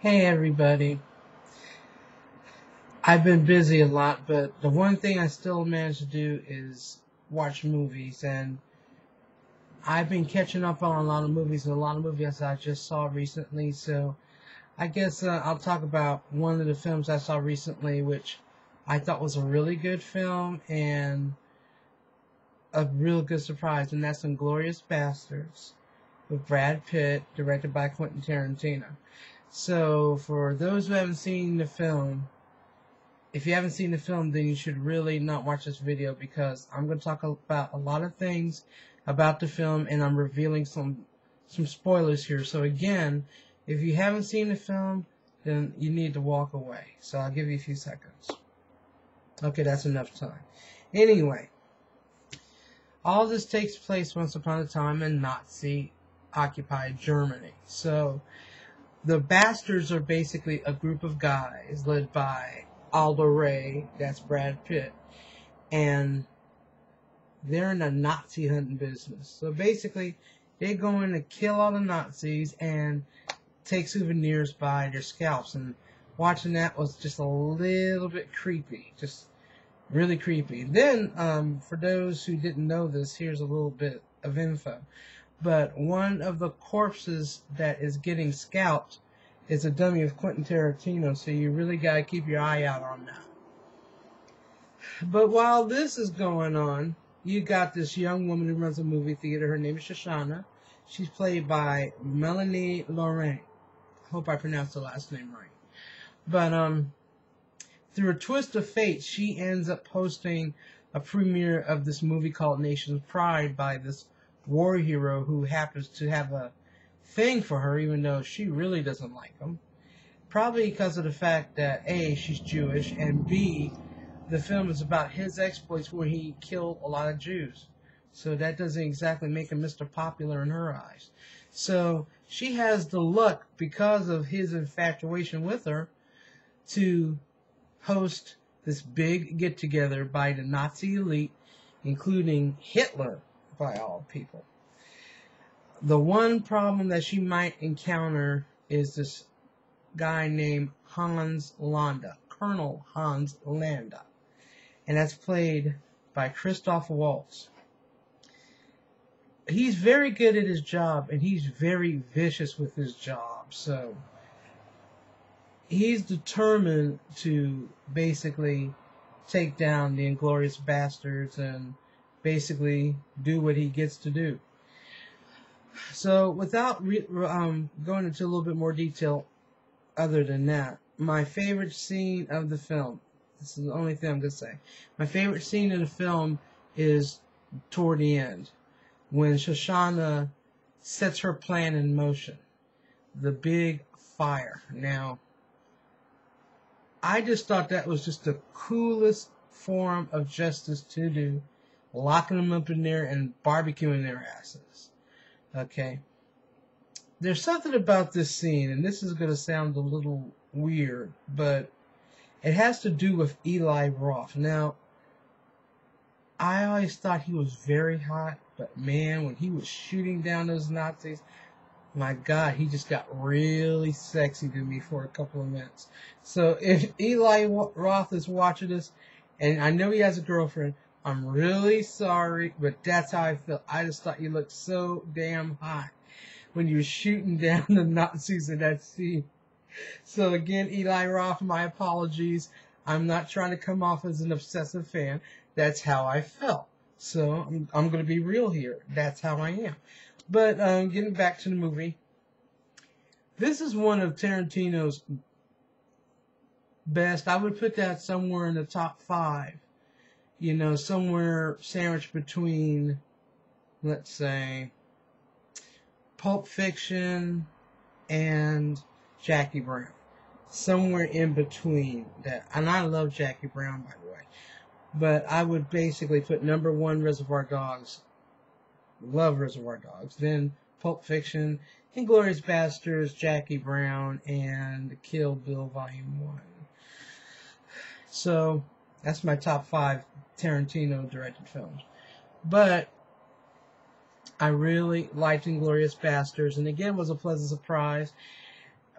Hey everybody. I've been busy a lot, but the one thing I still manage to do is watch movies, and I've been catching up on a lot of movies and a lot of movies I just saw recently. So I guess I'll talk about one of the films I saw recently, which I thought was a really good film and a real good surprise, and that's Inglourious Basterds with Brad Pitt, directed by Quentin Tarantino. So for those who haven't seen the film, if you haven't seen the film, then you should really not watch this video because I'm going to talk about a lot of things about the film, and I'm revealing some spoilers here. So again, if you haven't seen the film, then you need to walk away. So I'll give you a few seconds. Okay, that's enough time. Anyway, all this takes place once upon a time in Nazi-occupied Germany. So the Bastards are basically a group of guys led by Aldo Ray, that's Brad Pitt, and they're in the Nazi hunting business. So basically, they're going to kill all the Nazis and take souvenirs by their scalps. And watching that was just a little bit creepy, just really creepy. And then, for those who didn't know this, here's a little bit of info. But one of the corpses that is getting scalped is a dummy of Quentin Tarantino, so you really got to keep your eye out on that. But while this is going on, you got this young woman who runs a movie theater. Her name is Shoshana. She's played by Melanie Laurent. I hope I pronounced the last name right. But through a twist of fate, she ends up hosting a premiere of this movie called Nation's Pride by this war hero who happens to have a thing for her, even though she really doesn't like him. Probably because of the fact that A, she's Jewish, and B, the film is about his exploits where he killed a lot of Jews. So that doesn't exactly make him Mr. Popular in her eyes. So she has the luck, because of his infatuation with her, to host this big get-together by the Nazi elite, including Hitler, by all people. The one problem that she might encounter is this guy named Hans Landa, Colonel Hans Landa, and that's played by Christoph Waltz. He's very good at his job, and he's very vicious with his job, so he's determined to basically take down the Inglourious Basterds and basically do what he gets to do. So without going into a little bit more detail other than that, my favorite scene of the film, this is the only thing I'm going to say, my favorite scene of the film is toward the end, when Shoshana sets her plan in motion, the big fire. Now, I just thought that was just the coolest form of justice to do, locking them up in there and barbecuing their asses. Okay. There's something about this scene, and this is going to sound a little weird, but it has to do with Eli Roth. Now, I always thought he was very hot, but man, when he was shooting down those Nazis, my God, he just got really sexy to me for a couple of minutes. So if Eli Roth is watching this, and I know he has a girlfriend, I'm really sorry, but that's how I felt. I just thought you looked so damn hot when you were shooting down the Nazis in that scene. So again, Eli Roth, my apologies. I'm not trying to come off as an obsessive fan. That's how I felt. So I'm going to be real here. That's how I am. But getting back to the movie, this is one of Tarantino's best. I would put that somewhere in the top 5. You know, somewhere sandwiched between, let's say, Pulp Fiction and Jackie Brown. Somewhere in between that. And I love Jackie Brown, by the way. But I would basically put number 1 Reservoir Dogs. Love Reservoir Dogs. Then Pulp Fiction, Inglourious Basterds, Jackie Brown, and Kill Bill Volume 1. So, that's my top 5 Tarantino directed films. But I really liked Inglourious Basterds, and again was a pleasant surprise.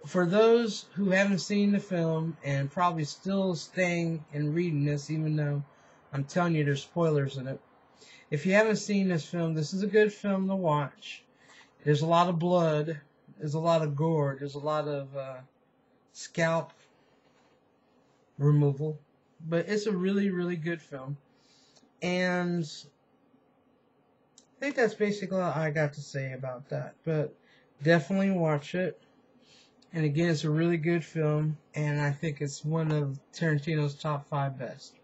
for those who haven't seen the film and probably still staying and reading this, even though I'm telling you there's spoilers in it. If you haven't seen this film, this is a good film to watch. There's a lot of blood. There's a lot of gore. There's a lot of scalp removal. But it's a really, really good film. And I think that's basically all I got to say about that. But definitely watch it. And again, it's a really good film. And I think it's one of Tarantino's top 5 best.